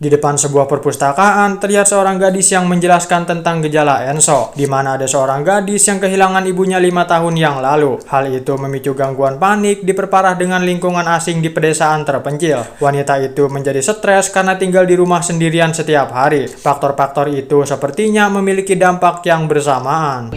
Di depan sebuah perpustakaan, terlihat seorang gadis yang menjelaskan tentang gejala Enso, di mana ada seorang gadis yang kehilangan ibunya 5 tahun yang lalu. Hal itu memicu gangguan panik, diperparah dengan lingkungan asing di pedesaan terpencil. Wanita itu menjadi stres karena tinggal di rumah sendirian setiap hari. Faktor-faktor itu sepertinya memiliki dampak yang bersamaan.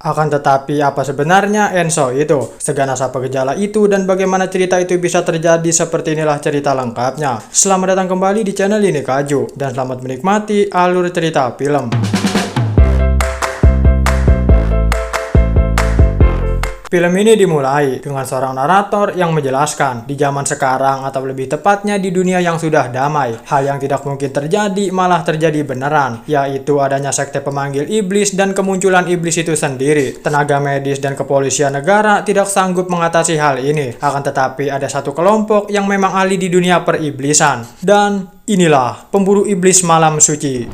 Akan tetapi, apa sebenarnya Enso itu? Seganas apa gejala itu dan bagaimana cerita itu bisa terjadi? Seperti inilah cerita lengkapnya. Selamat datang kembali di channel ini Kaju, dan selamat menikmati alur cerita film. Film ini dimulai dengan seorang narator yang menjelaskan di zaman sekarang, atau lebih tepatnya di dunia yang sudah damai, hal yang tidak mungkin terjadi malah terjadi beneran, yaitu adanya sekte pemanggil iblis dan kemunculan iblis itu sendiri. Tenaga medis dan kepolisian negara tidak sanggup mengatasi hal ini, akan tetapi ada satu kelompok yang memang ahli di dunia periblisan, dan inilah pemburu iblis malam suci.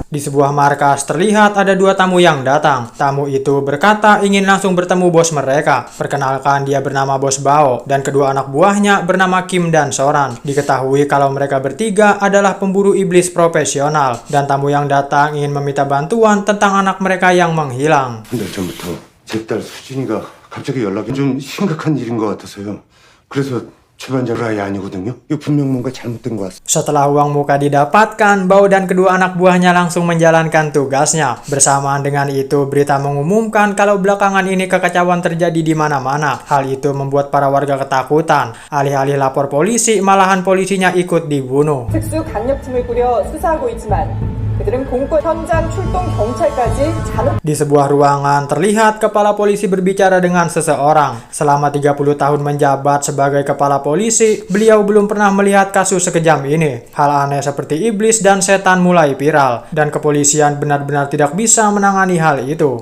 Di sebuah markas terlihat ada dua tamu yang datang. Tamu itu berkata ingin langsung bertemu bos mereka. Perkenalkan, dia bernama Bos Bao dan kedua anak buahnya bernama Kim dan Soran. Diketahui kalau mereka bertiga adalah pemburu iblis profesional, dan tamu yang datang ingin meminta bantuan tentang anak mereka yang menghilang. 달 전부터 제 딸 수진이가 갑자기 연락이 좀 심각한 일인 것 같아서요. 그래서 최반장 아예 아니거든요. 이거 분명 뭔가 잘못된 것 같습니다. Setelah uang muka didapatkan, Bao dan kedua anak buahnya langsung menjalankan tugasnya. Bersamaan dengan itu, berita mengumumkan kalau belakangan ini kekacauan terjadi di mana-mana. Hal itu membuat para warga ketakutan. Alih-alih lapor polisi, malahan polisinya ikut dibunuh. 특수 강력팀을 꾸려 수사하고 있지만 그들은 공권 현장 출동 경찰까지 잔혹. Di sebuah ruangan terlihat kepala polisi berbicara dengan seseorang. Selama 30 tahun menjabat sebagai kepala polisi, beliau belum pernah melihat kasus sekejam ini. Hal aneh seperti iblis dan setan mulai viral, dan kepolisian benar-benar tidak bisa menangani hal itu.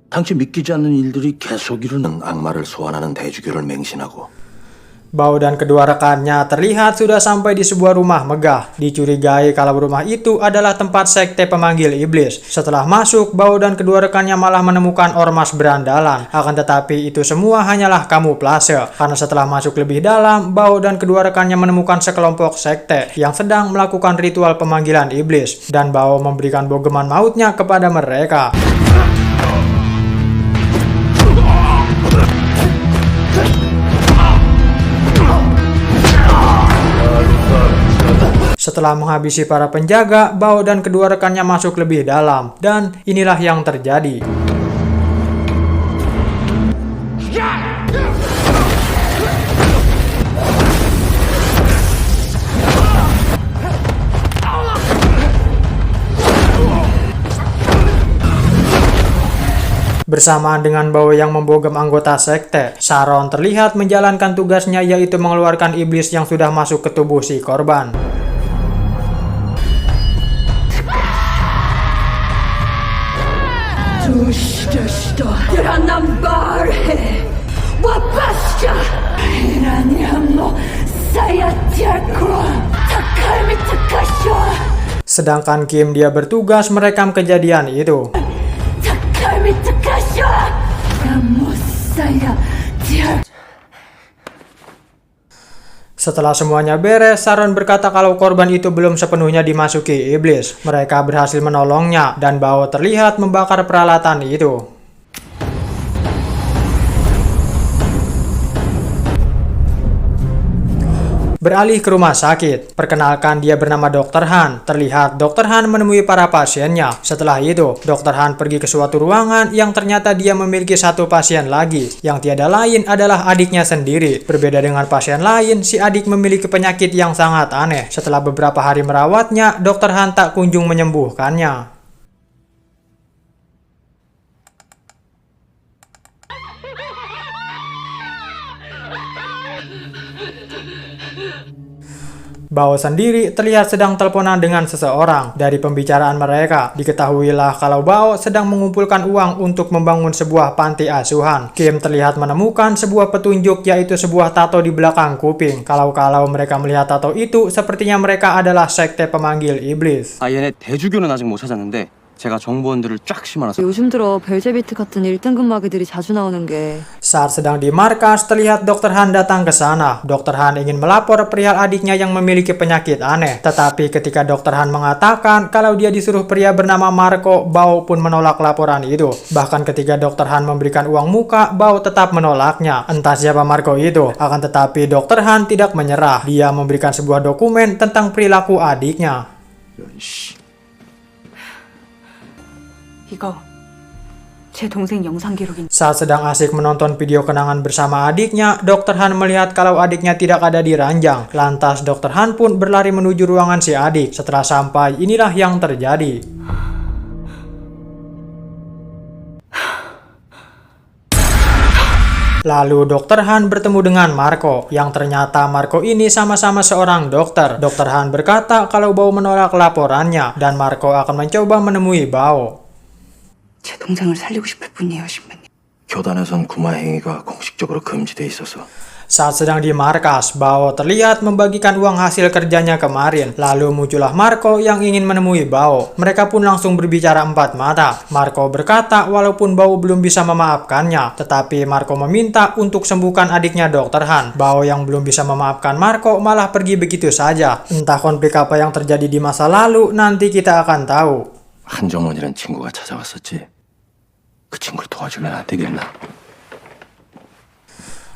당시 믿기지 않는 일들이 계속 일어나는 악마를 소환하는 대주교를 맹신하고 Bao dan kedua rekannya terlihat sudah sampai di sebuah rumah megah. Dicurigai kalau rumah itu adalah tempat sekte pemanggil iblis. Setelah masuk, Bao dan kedua rekannya malah menemukan ormas berandalan. Akan tetapi itu semua hanyalah kamuflase. Karena setelah masuk lebih dalam, Bao dan kedua rekannya menemukan sekelompok sekte yang sedang melakukan ritual pemanggilan iblis. Dan Bao memberikan bogeman mautnya kepada mereka. Setelah menghabisi para penjaga, Bao dan kedua rekannya masuk lebih dalam, dan inilah yang terjadi. Bersamaan dengan Bao yang membogem anggota sekte, Sharon terlihat menjalankan tugasnya, yaitu mengeluarkan iblis yang sudah masuk ke tubuh si korban. Sedangkan Kim dia bertugas merekam kejadian itu. Setelah semuanya beres, Sharon berkata kalau korban itu belum sepenuhnya dimasuki iblis. Mereka berhasil menolongnya, dan Bao terlihat membakar peralatan itu. Beralih ke rumah sakit. Perkenalkan, dia bernama Dr. Han. Terlihat Dr. Han menemui para pasiennya. Setelah itu, Dr. Han pergi ke suatu ruangan yang ternyata dia memiliki satu pasien lagi, yang tiada lain adalah adiknya sendiri. Berbeda dengan pasien lain, si adik memiliki penyakit yang sangat aneh. Setelah beberapa hari merawatnya, Dr. Han tak kunjung menyembuhkannya. Bao sendiri terlihat sedang teleponan dengan seseorang. Dari pembicaraan mereka, diketahuilah kalau Bao sedang mengumpulkan uang untuk membangun sebuah panti asuhan. Kim terlihat menemukan sebuah petunjuk, yaitu sebuah tato di belakang kuping. Kalau mereka melihat tato itu, sepertinya mereka adalah sekte pemanggil iblis. 얘네 대주교는 아직 못 찾았는데 제가 정보원들을 쫙 심어놔서 요즘 들어 벨제비트 같은 1등급 마귀들이 자주 나오는 게 Saat sedang di markas, terlihat Dr. Han datang ke sana. Dr. Han ingin melapor perihal adiknya yang memiliki penyakit aneh. Tetapi ketika Dr. Han mengatakan kalau dia disuruh pria bernama Marco, Bao pun menolak laporan itu. Bahkan ketika Dr. Han memberikan uang muka, Bao tetap menolaknya. Entah siapa Marco itu. Akan tetapi Dr. Han tidak menyerah. Dia memberikan sebuah dokumen tentang perilaku adiknya. 이거 제 동생 영상 기록인. Saat sedang asik menonton video kenangan bersama adiknya, Dr. Han melihat kalau adiknya tidak ada di ranjang. Lantas Dr. Han pun berlari menuju ruangan si adik. Setelah sampai, inilah yang terjadi. Lalu Dr. Han bertemu dengan Marco, yang ternyata Marco ini sama-sama seorang dokter. Dr. Han berkata kalau Bao menolak laporannya, dan Marco akan mencoba menemui Bao. 제 동생을 살리고 싶을 뿐이에요, 신부님. 교단에선 구마 행위가 공식적으로 금지돼 있어서 Saat sedang di markas, Bao terlihat membagikan uang hasil kerjanya kemarin. Lalu muncullah Marco yang ingin menemui Bao. Mereka pun langsung berbicara empat mata. Marco berkata walaupun Bao belum bisa memaafkannya, tetapi Marco meminta untuk sembuhkan adiknya Dr. Han. Bao yang belum bisa memaafkan Marco malah pergi begitu saja. Entah konflik apa yang terjadi di masa lalu, nanti kita akan tahu. 한정원이란 친구가 찾아왔었지. 그 친구를 도와주면 안 되겠나?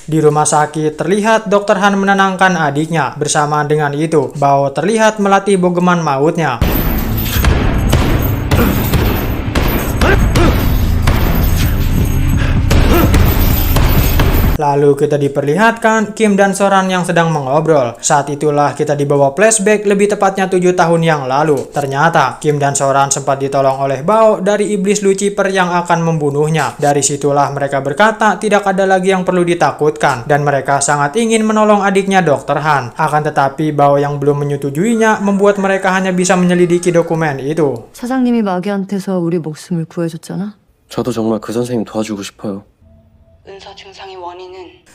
Di rumah sakit, terlihat Dr. Han menenangkan adiknya. Bersamaan dengan itu, Bao terlihat melatih bogeman mautnya. Lalu kita diperlihatkan Kim dan Soran yang sedang mengobrol. Saat itulah kita dibawa flashback lebih tepatnya 7 tahun yang lalu. Ternyata Kim dan Soran sempat ditolong oleh Bao dari iblis Lucifer yang akan membunuhnya. Dari situlah mereka berkata tidak ada lagi yang perlu ditakutkan dan mereka sangat ingin menolong adiknya Dr. Han. Akan tetapi Bao yang belum menyetujuinya membuat mereka hanya bisa menyelidiki dokumen itu. 사장님이 마귀한테서 우리 목숨을 구해줬잖아. 저도 정말 그 선생님 도와주고 싶어요. 은서 증상의 원인은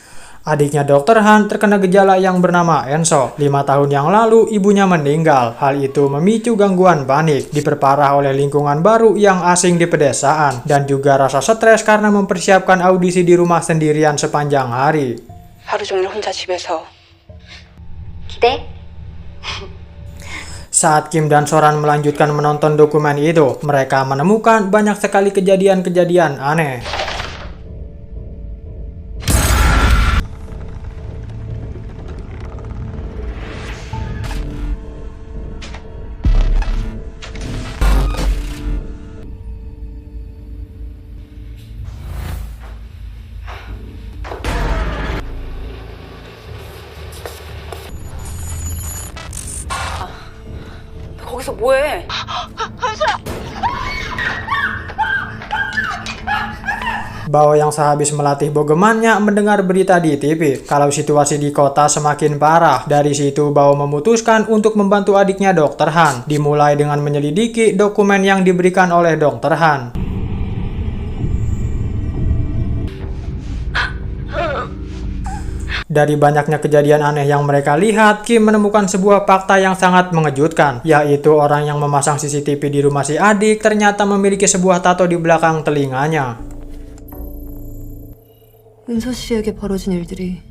Adiknya Dr. Han terkena gejala yang bernama Enso. 5 tahun yang lalu ibunya meninggal. Hal itu memicu gangguan panik, diperparah oleh lingkungan baru yang asing di pedesaan, dan juga rasa stres karena mempersiapkan audisi di rumah sendirian sepanjang hari. 하루 종일 혼자 집에서 기대? Saat Kim dan Soran melanjutkan menonton dokumen itu, mereka menemukan banyak sekali kejadian-kejadian aneh. 거기서 뭐해? Bao yang sehabis melatih bogemannya mendengar berita di TV kalau situasi di kota semakin parah. Dari situ Bao memutuskan untuk membantu adiknya Dr. Han. Dimulai dengan menyelidiki dokumen yang diberikan oleh Dr. Han. Dari banyaknya kejadian aneh yang mereka lihat, Kim menemukan sebuah fakta yang sangat mengejutkan, yaitu orang yang memasang CCTV di rumah si adik ternyata memiliki sebuah tato di belakang telinganya. 은서 씨에게 벌어진 일들이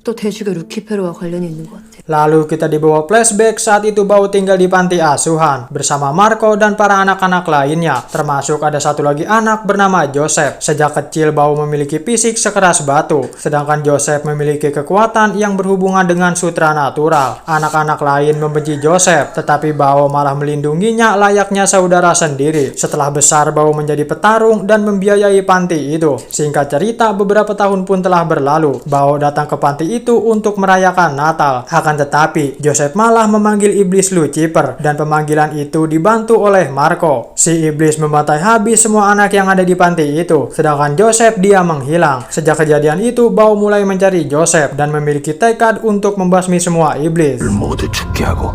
또 대주교 루키페르와 관련이 있는 것 같아. Lalu kita dibawa flashback saat itu Bao tinggal di panti asuhan bersama Marco dan para anak-anak lainnya, termasuk ada satu lagi anak bernama Joseph. Sejak kecil Bao memiliki fisik sekeras batu, sedangkan Joseph memiliki kekuatan yang berhubungan dengan sutra natural. Anak-anak lain membenci Joseph, tetapi Bao malah melindunginya layaknya saudara sendiri. Setelah besar Bao menjadi petarung dan membiayai panti itu. Singkat cerita, beberapa tahun pun telah berlalu. Bao datang ke panti itu untuk merayakan Natal. Akan tetapi, Joseph malah memanggil iblis Lucifer dan pemanggilan itu dibantu oleh Marco. Si iblis membantai habis semua anak yang ada di panti itu, sedangkan Joseph dia menghilang. Sejak kejadian itu, Bao mulai mencari Joseph dan memiliki tekad untuk membasmi semua iblis. 모두 죽게 하고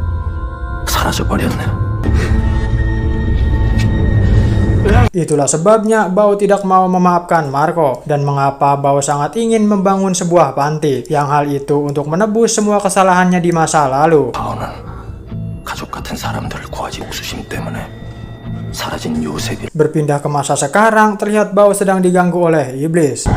사라져버렸네. Itulah sebabnya Bao tidak mau memaafkan Marco dan mengapa Bao sangat ingin membangun sebuah panti yang hal itu untuk menebus semua kesalahannya di masa lalu. 바오는 가족 같은 사람들을 구하지 옥수심 때문에 사라진 요셉이 Berpindah ke masa sekarang, terlihat Bao sedang diganggu oleh iblis.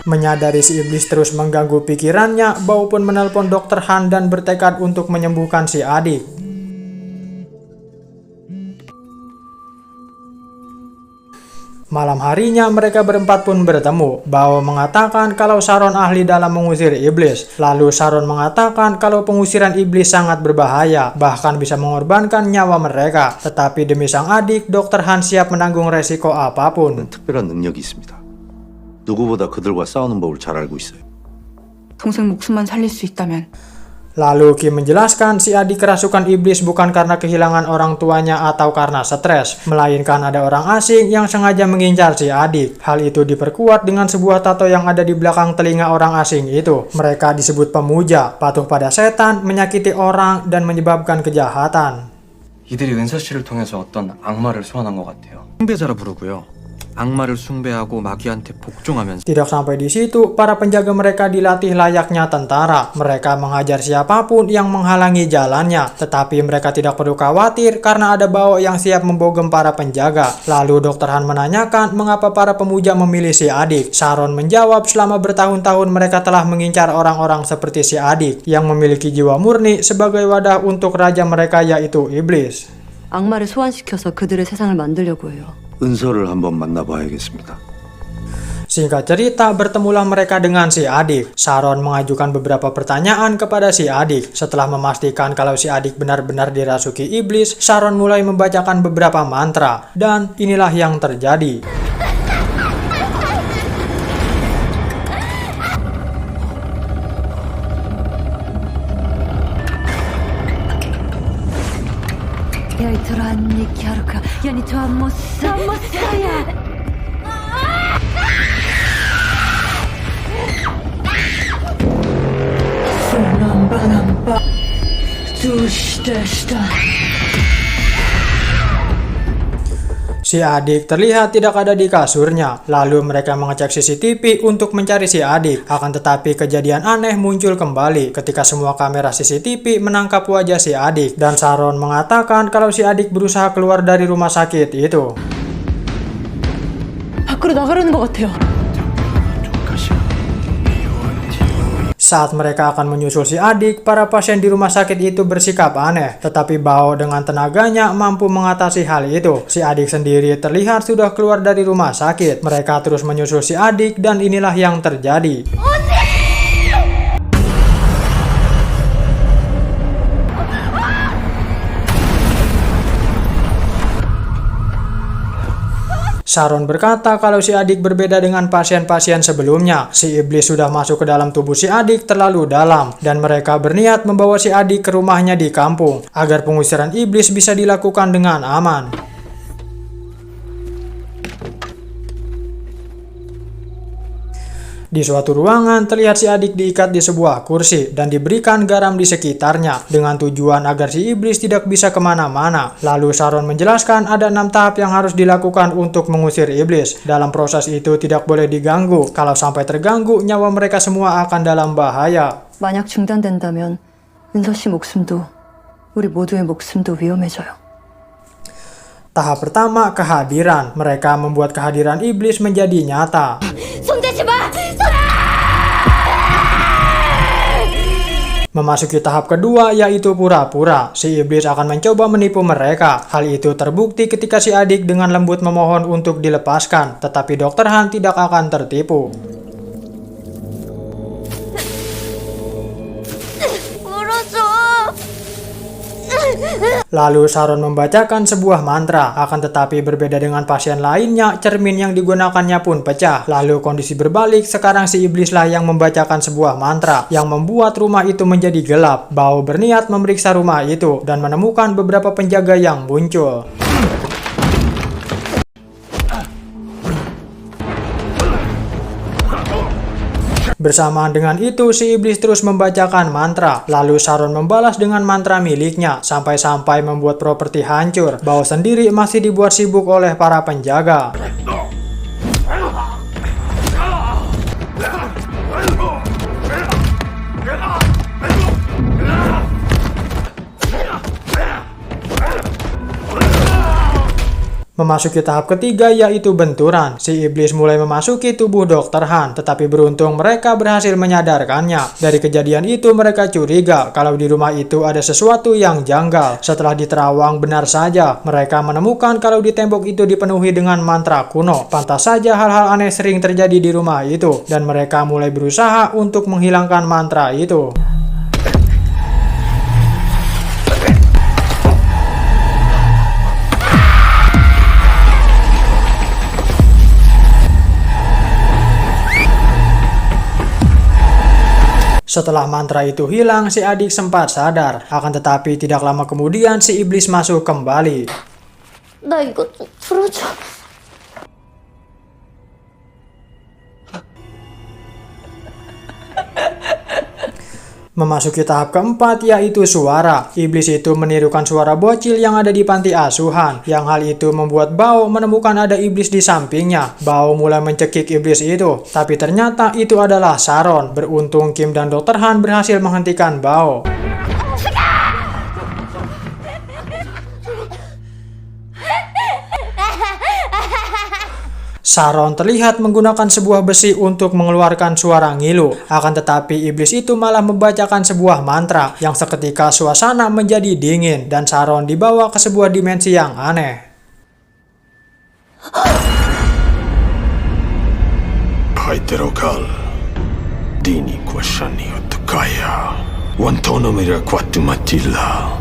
Menyadari si iblis terus mengganggu pikirannya, Bao pun menelpon Dr. Han dan bertekad untuk menyembuhkan si adik. Malam harinya mereka berempat pun bertemu. Bao mengatakan kalau Sharon ahli dalam mengusir iblis. Lalu Sharon mengatakan kalau pengusiran iblis sangat berbahaya, bahkan bisa mengorbankan nyawa mereka. Tetapi demi sang adik, Dr. Han siap menanggung resiko apapun. 특별한 능력이 있습니다. 누구보다 그들과 싸우는 법을 잘 알고 있어요. 동생 목숨만 살릴 수 있다면 Lalu Kim menjelaskan si adik kerasukan iblis bukan karena kehilangan orang tuanya atau karena stres, melainkan ada orang asing yang sengaja mengincar si adik. Hal itu diperkuat dengan sebuah tato yang ada di belakang telinga orang asing itu. Mereka disebut pemuja, patuh pada setan, menyakiti orang, dan menyebabkan kejahatan. 이들이 은서 씨를 통해서 어떤 악마를 소환한 것 같아요. 숭배자라 부르고요. 악마를 숭배하고 마귀한테 복종하면서 Tidak sampai di situ, para penjaga mereka dilatih layaknya tentara. Mereka menghajar siapapun yang menghalangi jalannya, tetapi mereka tidak perlu khawatir karena ada Bao yang siap membogem para penjaga. Lalu Dr. Han menanyakan mengapa para pemuja memilih si adik. Sharon menjawab selama bertahun-tahun mereka telah mengincar orang-orang seperti si adik yang memiliki jiwa murni sebagai wadah untuk raja mereka, yaitu iblis. 악마를 소환시켜서 그들의 세상을 만들려고 해요. 은서를 한번 만나봐야겠습니다. Singkat cerita, bertemulah mereka dengan si adik. Sharon mengajukan beberapa pertanyaan kepada si adik. Setelah memastikan kalau si adik benar-benar dirasuki iblis, Sharon mulai membacakan beberapa mantra. Dan inilah yang terjadi. Si adik terlihat tidak ada di kasurnya. Lalu mereka mengecek CCTV untuk mencari si adik. Akan tetapi kejadian aneh muncul kembali ketika semua kamera CCTV menangkap wajah si adik. Dan Sharon mengatakan kalau si adik berusaha keluar dari rumah sakit itu. 밖으로 나가려는 것 같아요. Saat mereka akan menyusul si adik, para pasien di rumah sakit itu bersikap aneh. Tetapi Bao dengan tenaganya mampu mengatasi hal itu. Si adik sendiri terlihat sudah keluar dari rumah sakit. Mereka terus menyusul si adik dan inilah yang terjadi. Sharon berkata kalau si adik berbeda dengan pasien-pasien sebelumnya. Si iblis sudah masuk ke dalam tubuh si adik terlalu dalam, dan mereka berniat membawa si adik ke rumahnya di kampung agar pengusiran iblis bisa dilakukan dengan aman. Di suatu ruangan, terlihat si adik diikat di sebuah kursi dan diberikan garam di sekitarnya dengan tujuan agar si iblis tidak bisa kemana-mana. Lalu Sharon menjelaskan ada 6 tahap yang harus dilakukan untuk mengusir iblis. Dalam proses itu tidak boleh diganggu. Kalau sampai terganggu, nyawa mereka semua akan dalam bahaya. 만약 중단된다면 은서 씨 목숨도 우리 모두의 목숨도 위험해져요. Tahap pertama, kehadiran. Mereka membuat kehadiran iblis menjadi nyata. Memasuki tahap kedua, yaitu pura-pura. Si iblis akan mencoba menipu mereka. Hal itu terbukti ketika si adik dengan lembut memohon untuk dilepaskan. Tetapi Dr. Han tidak akan tertipu. Lalu Sharon membacakan sebuah mantra, akan tetapi berbeda dengan pasien lainnya, cermin yang digunakannya pun pecah. Lalu kondisi berbalik, sekarang si iblislah yang membacakan sebuah mantra yang membuat rumah itu menjadi gelap. Bao berniat memeriksa rumah itu dan menemukan beberapa penjaga yang muncul. Bersamaan dengan itu, si iblis terus membacakan mantra. Lalu Sharon membalas dengan mantra miliknya, sampai-sampai membuat properti hancur. Bao sendiri masih dibuat sibuk oleh para penjaga. Memasuki tahap ketiga, yaitu benturan. Si iblis mulai memasuki tubuh Dr. Han, tetapi beruntung mereka berhasil menyadarkannya. Dari kejadian itu mereka curiga kalau di rumah itu ada sesuatu yang janggal. Setelah diterawang benar saja, mereka menemukan kalau di tembok itu dipenuhi dengan mantra kuno. Pantas saja hal-hal aneh sering terjadi di rumah itu, dan mereka mulai berusaha untuk menghilangkan mantra itu. Setelah mantra itu hilang, si adik sempat sadar. Akan tetapi tidak lama kemudian si iblis masuk kembali. 나 이거 좀 풀어줘. Memasuki tahap keempat, yaitu suara. Iblis itu menirukan suara bocil yang ada di panti asuhan. Yang hal itu membuat Bao menemukan ada iblis di sampingnya. Bao mulai mencekik iblis itu, tapi ternyata itu adalah Sharon. Beruntung Kim dan Dr. Han berhasil menghentikan Bao. Sharon terlihat menggunakan sebuah besi untuk mengeluarkan suara ngilu. Akan tetapi iblis itu malah membacakan sebuah mantra yang seketika suasana menjadi dingin dan Sharon dibawa ke sebuah dimensi yang aneh. Hyderokal, dini kuashani otakaya, wantonomira kwatumatilla.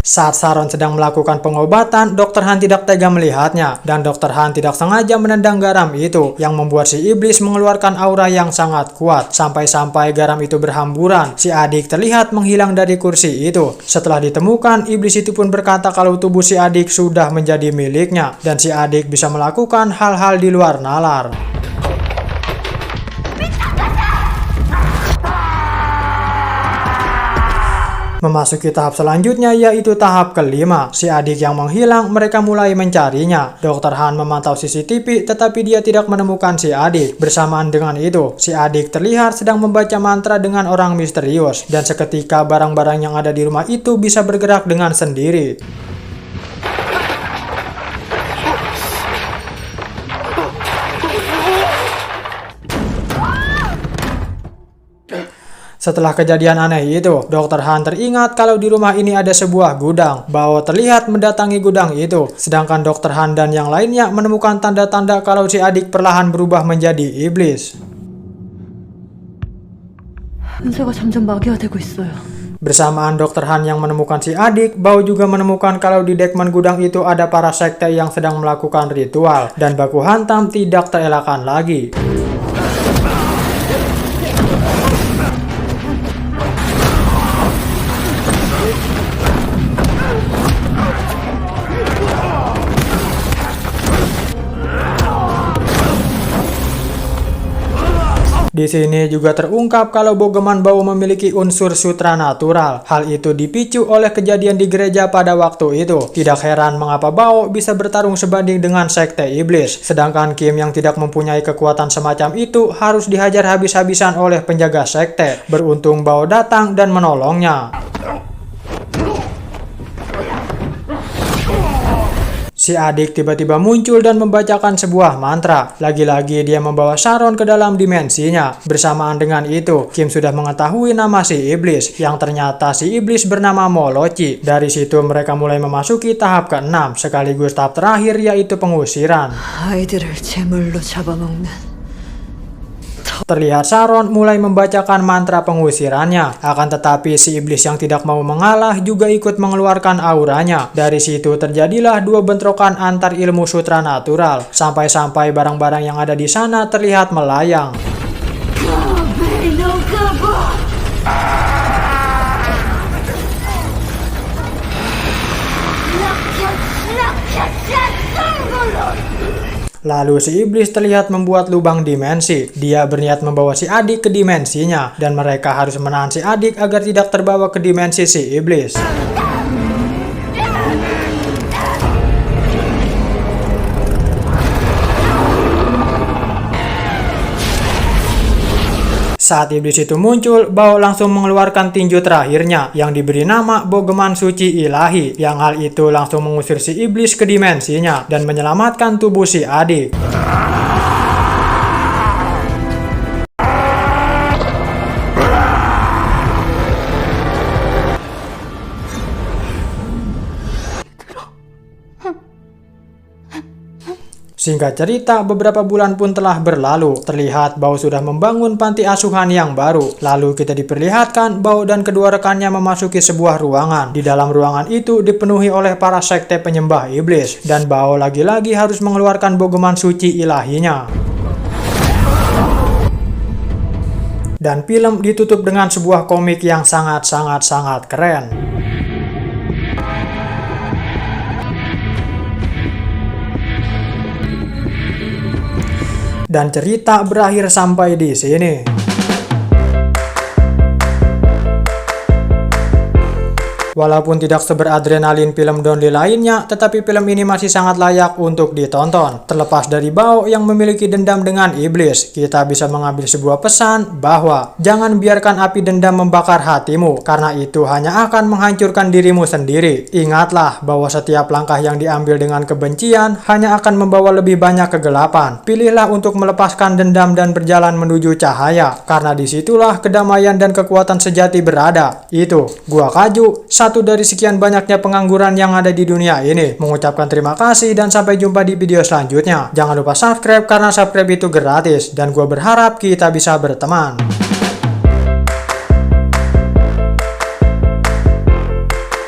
Saat Sharon sedang melakukan pengobatan, Dr. Han tidak tega melihatnya, dan Dr. Han tidak sengaja menendang garam itu, yang membuat si iblis mengeluarkan aura yang sangat kuat, sampai-sampai garam itu berhamburan. Si adik terlihat menghilang dari kursi itu. Setelah ditemukan, iblis itu pun berkata kalau tubuh si adik sudah menjadi miliknya, dan si adik bisa melakukan hal-hal di luar nalar. Memasuki tahap selanjutnya, yaitu tahap kelima. Si adik yang menghilang, mereka mulai mencarinya. Dr. Han memantau CCTV, tetapi dia tidak menemukan si adik. Bersamaan dengan itu, si adik terlihat sedang membaca mantra dengan orang misterius. Dan seketika barang-barang yang ada di rumah itu bisa bergerak dengan sendiri. Setelah kejadian aneh itu, Dr. Han teringat kalau di rumah ini ada sebuah gudang. Bao terlihat mendatangi gudang itu, sedangkan Dr. Han dan yang lainnya menemukan tanda-tanda kalau si adik perlahan berubah menjadi iblis. 은세가 점점 마귀화되고 있어요. Bersamaan Dr. Han yang menemukan si adik, Bao juga menemukan kalau di dekman gudang itu ada para sekte yang sedang melakukan ritual, dan baku hantam tidak terelakkan lagi. Di sini juga terungkap kalau bogeman Bao memiliki unsur supranatural. Hal itu dipicu oleh kejadian di gereja pada waktu itu. Tidak heran mengapa Bao bisa bertarung sebanding dengan sekte iblis. Sedangkan Kim yang tidak mempunyai kekuatan semacam itu harus dihajar habis-habisan oleh penjaga sekte. Beruntung Bao datang dan menolongnya. Si adik tiba-tiba muncul dan membacakan sebuah mantra. Lagi-lagi dia membawa Sharon ke dalam dimensinya. Bersamaan dengan itu, Kim sudah mengetahui nama si iblis, yang ternyata si iblis bernama Molochi. Dari situ mereka mulai memasuki tahap ke-6, sekaligus tahap terakhir, yaitu pengusiran. 아이들을 제물로 잡아먹는 terlihat Sharon mulai membacakan mantra pengusirannya. Akan tetapi si iblis yang tidak mau mengalah juga ikut mengeluarkan auranya. Dari situ terjadilah dua bentrokan antar ilmu sutra natural, sampai-sampai barang-barang yang ada di sana terlihat melayang. Lalu si iblis terlihat membuat lubang dimensi. Dia berniat membawa si adik ke dimensinya, dan mereka harus menahan si adik agar tidak terbawa ke dimensi si iblis. Saat iblis itu muncul, Bao langsung mengeluarkan tinju terakhirnya yang diberi nama Bogeman Suci Ilahi, yang hal itu langsung mengusir si iblis ke dimensinya dan menyelamatkan tubuh si adik. Singkat cerita, beberapa bulan pun telah berlalu. Terlihat Bao sudah membangun panti asuhan yang baru. Lalu kita diperlihatkan Bao dan kedua rekannya memasuki sebuah ruangan. Di dalam ruangan itu dipenuhi oleh para sekte penyembah iblis. Dan Bao lagi-lagi harus mengeluarkan Bogeman Suci Ilahinya. Dan film ditutup dengan sebuah komik yang sangat keren. Dan cerita berakhir sampai di sini. Walaupun tidak seberadrenalin film Donnie lainnya, tetapi film ini masih sangat layak untuk ditonton. Terlepas dari Bao yang memiliki dendam dengan iblis, kita bisa mengambil sebuah pesan bahwa jangan biarkan api dendam membakar hatimu, karena itu hanya akan menghancurkan dirimu sendiri. Ingatlah bahwa setiap langkah yang diambil dengan kebencian hanya akan membawa lebih banyak kegelapan. Pilihlah untuk melepaskan dendam dan berjalan menuju cahaya, karena disitulah kedamaian dan kekuatan sejati berada. Itu, gua Kaju, satu dari sekian banyaknya pengangguran yang ada di dunia ini, mengucapkan terima kasih dan sampai jumpa di video selanjutnya. Jangan lupa subscribe karena subscribe itu gratis, dan gue berharap kita bisa berteman.